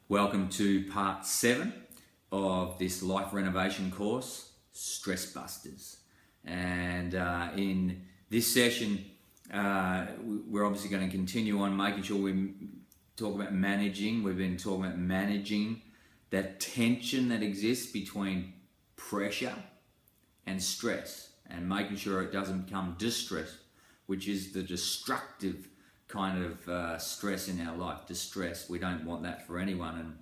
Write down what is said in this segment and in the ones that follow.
Welcome to part 7 of this life renovation course, Stress Busters. And in this session, we're obviously going to continue on making sure we talk about managing. We've been talking about managing that tension that exists between pressure and stress, and making sure it doesn't become distress, which is the destructive kind of stress in our life. Distress, we don't want that for anyone.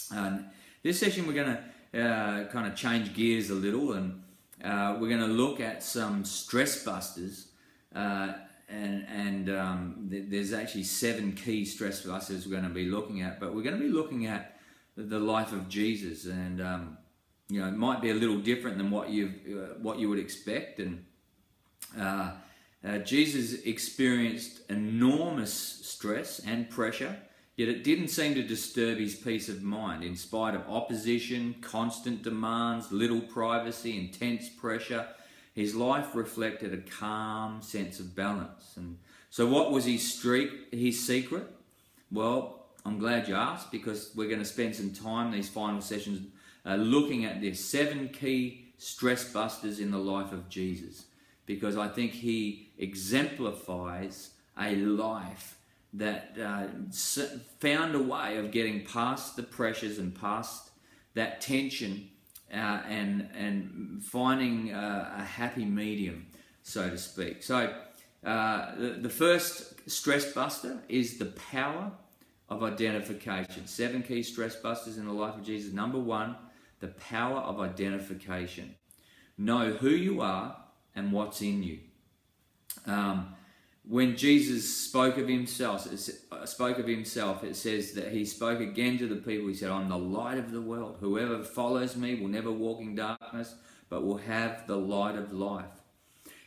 And this session we're going to kind of change gears a little, and we're going to look at some stress busters, and there's actually 7 key stress busters we're going to be looking at, but we're going to be looking at the life of Jesus. And you know, it might be a little different than what you would expect. And Jesus experienced enormous stress and pressure, yet it didn't seem to disturb his peace of mind. In spite of opposition, constant demands, little privacy, intense pressure, his life reflected a calm sense of balance. And so what was his secret? Well, I'm glad you asked, because we're going to spend some time these final sessions looking at this 7 key stress busters in the life of Jesus, because I think he exemplifies a life that found a way of getting past the pressures and past that tension, and finding a happy medium, so to speak. So the first stress buster is the power of identification. 7 key stress busters in the life of Jesus. Number 1, the power of identification. Know who you are and what's in you. When Jesus spoke of himself, it says that he spoke again to the people. He said, "I'm the light of the world. Whoever follows me will never walk in darkness, but will have the light of life."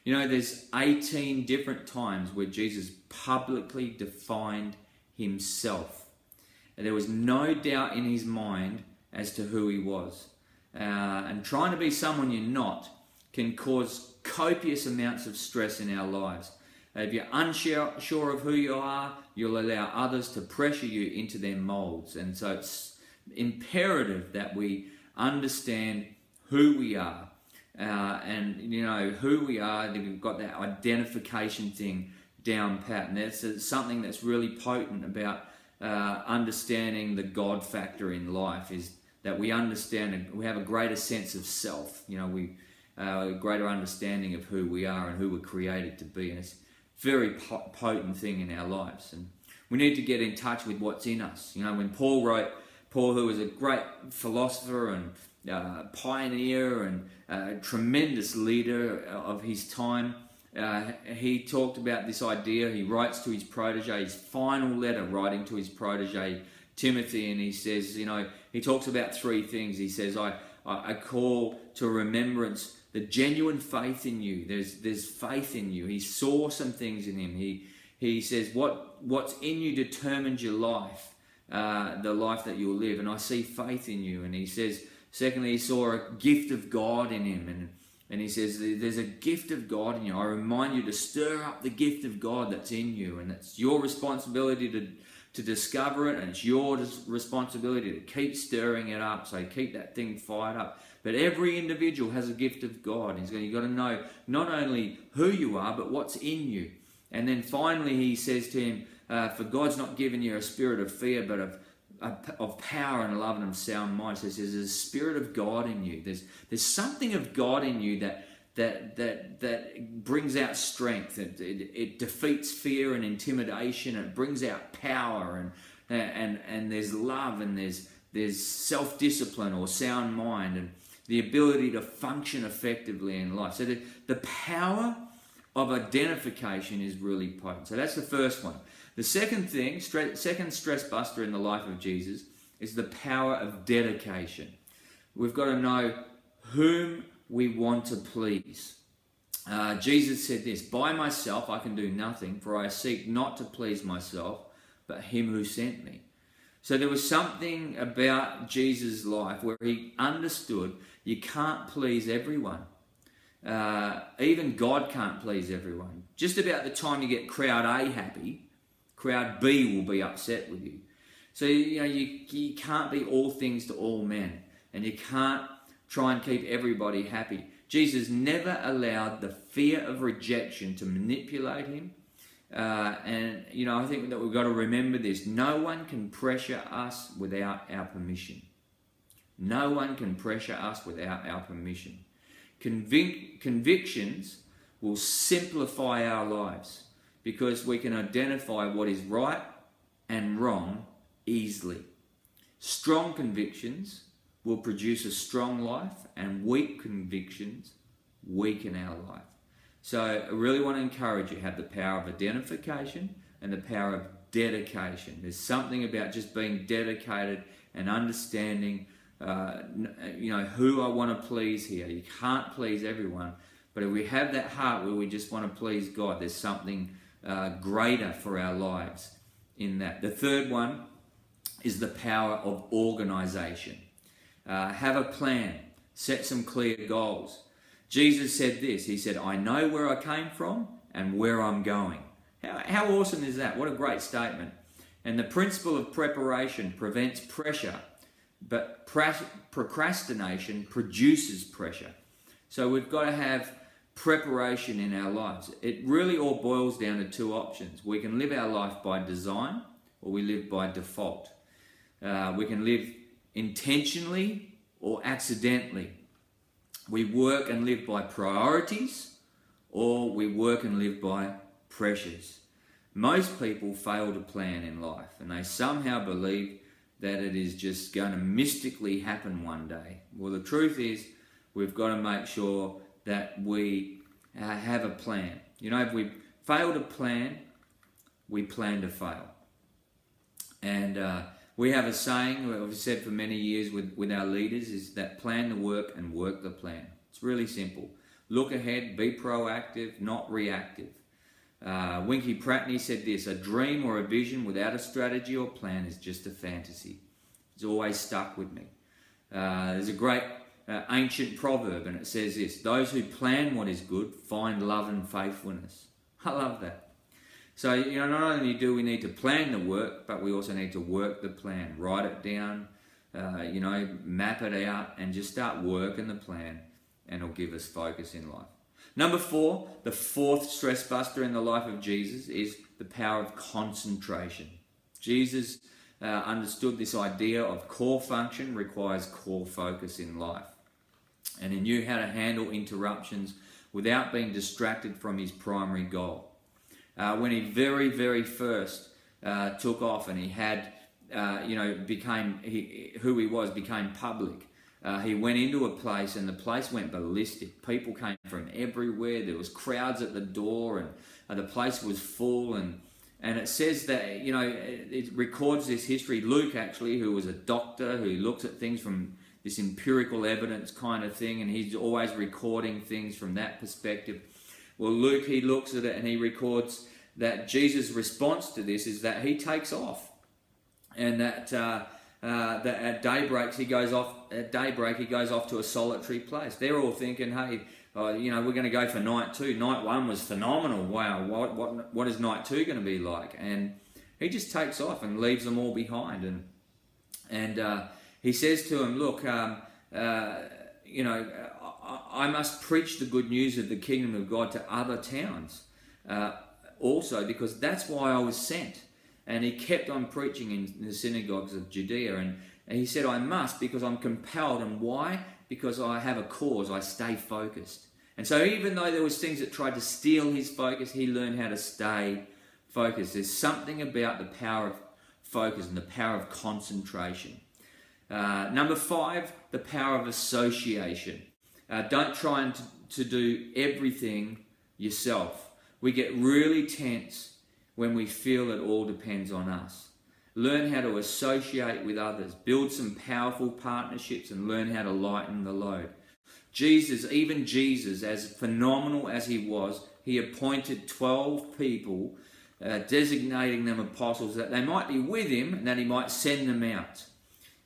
You know, there's 18 different times where Jesus publicly defined himself. And there was no doubt in his mind as to who he was. And trying to be someone you're not can cause copious amounts of stress in our lives. If you're unsure of who you are, you'll allow others to pressure you into their molds. And so it's imperative that we understand who we are. And you know, who we are, we've got that identification thing down pat. And that's something that's really potent about understanding the God factor in life, is that we understand and we have a greater sense of self. You know, a greater understanding of who we are and who we're created to be. And it's a very potent thing in our lives. And we need to get in touch with what's in us. You know, when Paul, who was a great philosopher and pioneer and tremendous leader of his time, he talked about this idea. He writes to his protege, his final letter writing to his protege Timothy, and he says, you know, he talks about 3 things. He says, I call to remembrance the genuine faith in you. There's faith in you. He saw some things in him. He says, what's in you determines your life, the life that you'll live. And I see faith in you. And he says, secondly, he saw a gift of God in him. And he says, there's a gift of God in you. I remind you to stir up the gift of God that's in you. And it's your responsibility to discover it, and it's your responsibility to keep stirring it up. So keep that thing fired up. But every individual has a gift of God. You've got to know not only who you are, but what's in you. And then finally he says to him, for God's not given you a spirit of fear, but of power and love and of sound mind. So he says there's a spirit of God in you. There's something of God in you that brings out strength. It defeats fear and intimidation. It brings out power, and there's love, and there's self-discipline or sound mind, and the ability to function effectively in life. So the power of identification is really potent. So that's the first one. The second thing, second stress buster in the life of Jesus, is the power of dedication. We've got to know whom we want to please. Jesus said this, "By myself I can do nothing, for I seek not to please myself, but him who sent me." So there was something about Jesus' life where he understood you can't please everyone. Even God can't please everyone. Just about the time you get crowd A happy, crowd B will be upset with you. So, you can't be all things to all men, and you can't try and keep everybody happy. Jesus never allowed the fear of rejection to manipulate him. And I think that we've got to remember this. No one can pressure us without our permission. No one can pressure us without our permission. Convictions will simplify our lives because we can identify what is right and wrong easily. Strong convictions will produce a strong life, and weak convictions weaken our life. So I really want to encourage you to have the power of identification and the power of dedication. There's something about just being dedicated and understanding who I want to please here. You can't please everyone, but if we have that heart where we just want to please God, there's something greater for our lives in that. The third one is the power of organisation. Have a plan. Set some clear goals. Jesus said this. He said, I know where I came from and where I'm going. How awesome is that? What a great statement. And the principle of preparation prevents pressure, but procrastination produces pressure. So we've got to have preparation in our lives. It really all boils down to two options. We can live our life by design, or we live by default. We can live intentionally or accidentally. We work and live by priorities, or we work and live by pressures. Most people fail to plan in life, and they somehow believe that it is just going to mystically happen one day. Well, the truth is, we've got to make sure that we have a plan. If we fail to plan, we plan to fail. And we have a saying we've said for many years with our leaders, is that plan the work and work the plan. It's really simple. Look ahead, be proactive, not reactive. Winky Pratney said this, a dream or a vision without a strategy or plan is just a fantasy. It's always stuck with me. There's a great ancient proverb, and it says this, those who plan what is good find love and faithfulness. I love that. So, not only do we need to plan the work, but we also need to work the plan. Write it down, map it out, and just start working the plan, and it'll give us focus in life. Number 4, the fourth stress buster in the life of Jesus is the power of concentration. Jesus understood this idea of core function requires core focus in life. And he knew how to handle interruptions without being distracted from his primary goal. When he very, very first took off and he had, became public, he went into a place and the place went ballistic. People came from everywhere. There was crowds at the door and the place was full. And it says that, it records this history. Luke, actually, who was a doctor who looks at things from this empirical evidence kind of thing, and he's always recording things from that perspective. Well, Luke, he looks at it and he records that Jesus' response to this is that he takes off, and that at daybreak he goes off to a solitary place. They're all thinking, hey, we're going to go for night 2. Night 1 was phenomenal. Wow, what is night 2 going to be like? And he just takes off and leaves them all behind. And he says to them, look, I must preach the good news of the kingdom of God to other towns also, because that's why I was sent. And he kept on preaching in the synagogues of Judea. And he said, I must, because I'm compelled. And why? Because I have a cause. I stay focused. And so even though there was things that tried to steal his focus, he learned how to stay focused. There's something about the power of focus and the power of concentration. Number 5, the power of association. Don't try to do everything yourself. We get really tense when we feel it all depends on us. Learn how to associate with others. Build some powerful partnerships and learn how to lighten the load. Even Jesus, as phenomenal as he was, he appointed 12 people, designating them apostles, that they might be with him and that he might send them out.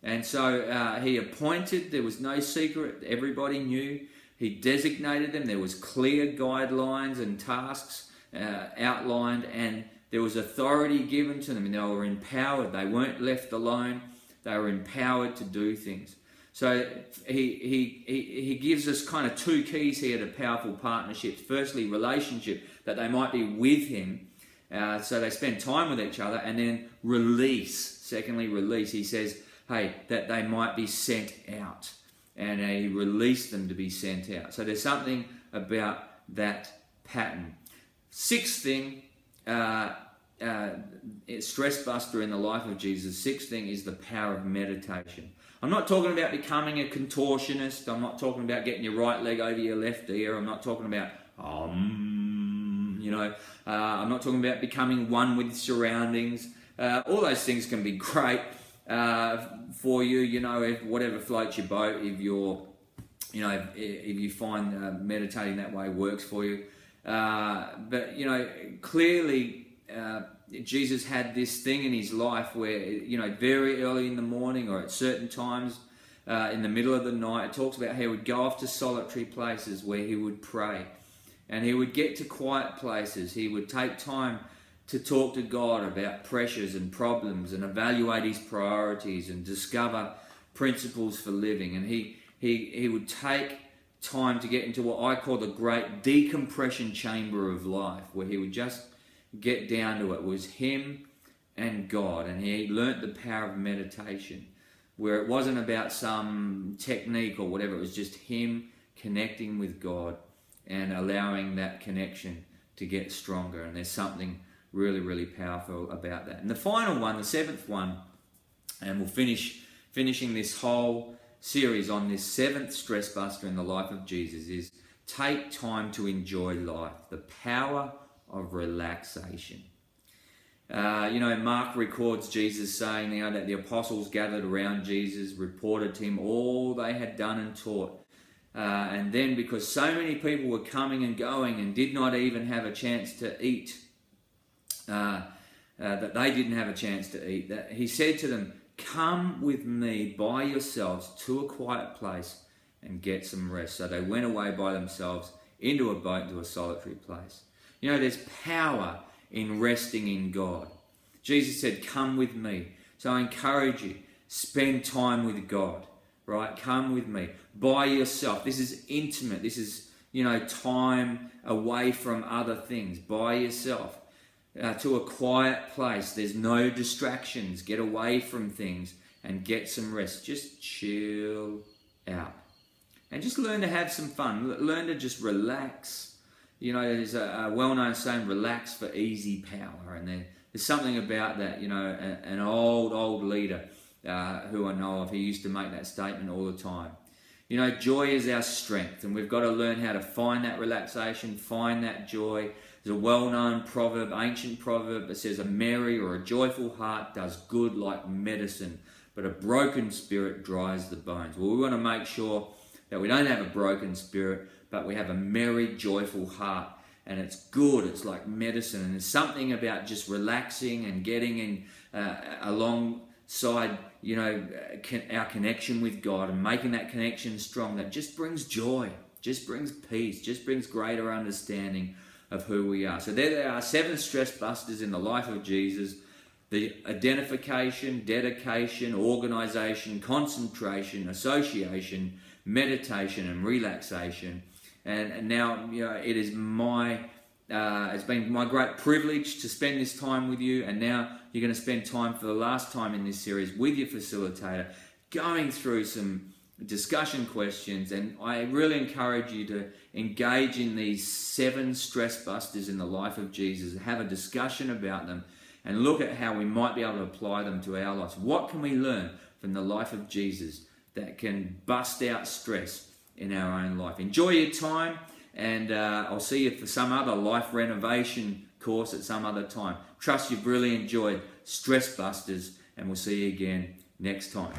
And so he appointed, there was no secret, everybody knew. He designated them, there was clear guidelines and tasks outlined, and There was authority given to them, and they were empowered. They weren't left alone. They were empowered to do things. So he gives us kind of two keys here to powerful partnerships. Firstly, relationship, that they might be with him, so they spend time with each other. And then release. Secondly, release. He says, hey, that they might be sent out. And he released them to be sent out. So there's something about that pattern. Sixth thing, stress buster in the life of Jesus. Sixth thing is the power of meditation. I'm not talking about becoming a contortionist. I'm not talking about getting your right leg over your left ear. I'm not talking about, I'm not talking about becoming one with surroundings. All those things can be great for you, if whatever floats your boat, if you find meditating that way works for you. But clearly, Jesus had this thing in his life where, very early in the morning or at certain times in the middle of the night, it talks about how he would go off to solitary places where he would pray. And he would get to quiet places. He would take time to talk to God about pressures and problems and evaluate his priorities and discover principles for living. And he would take time to get into what I call the great decompression chamber of life, where he would just get down to it. It was him and God, and he learnt the power of meditation, where it wasn't about some technique or whatever. It was just him connecting with God and allowing that connection to get stronger. And there's something really, really powerful about that. And the final one, the seventh one, and we'll finishing this whole series on this seventh stress buster in the life of Jesus, is take time to enjoy life. The power of relaxation. Mark records Jesus saying that the apostles gathered around Jesus, reported to him all they had done and taught. And then, because so many people were coming and going and did not even have a chance to eat, that they didn't have a chance to eat, that he said to them, come with me by yourselves to a quiet place and get some rest. So they went away by themselves into a boat, into a solitary place. There's power in resting in God. Jesus said, come with me. So I encourage you, spend time with God, right? Come with me by yourself. This is intimate. This is, time away from other things, by yourself, to a quiet place. There's no distractions. Get away from things and get some rest. Just chill out and just learn to have some fun. Learn to just relax. There's a well-known saying, relax for easy power. And there's something about that, an old leader who I know of, he used to make that statement all the time. Joy is our strength, and we've got to learn how to find that relaxation, find that joy. There's a well-known proverb, ancient proverb, that says a merry or a joyful heart does good like medicine, but a broken spirit dries the bones. Well, we want to make sure that we don't have a broken spirit, but we have a merry, joyful heart. And it's good. It's like medicine. And there's something about just relaxing and getting in alongside, our connection with God and making that connection strong, that just brings joy, just brings peace, just brings greater understanding of who we are. So there are 7 stress busters in the life of Jesus: the identification, dedication, organization, concentration, association, meditation, and relaxation. And now, it is it's been my great privilege to spend this time with you. And now you're going to spend time for the last time in this series with your facilitator, going through some discussion questions. And I really encourage you to engage in these 7 stress busters in the life of Jesus, have a discussion about them, and look at how we might be able to apply them to our lives. What can we learn from the life of Jesus that can bust out stress in our own life? Enjoy your time, and I'll see you for some other life renovation course at some other time. Trust you've really enjoyed Stress Busters, and we'll see you again next time.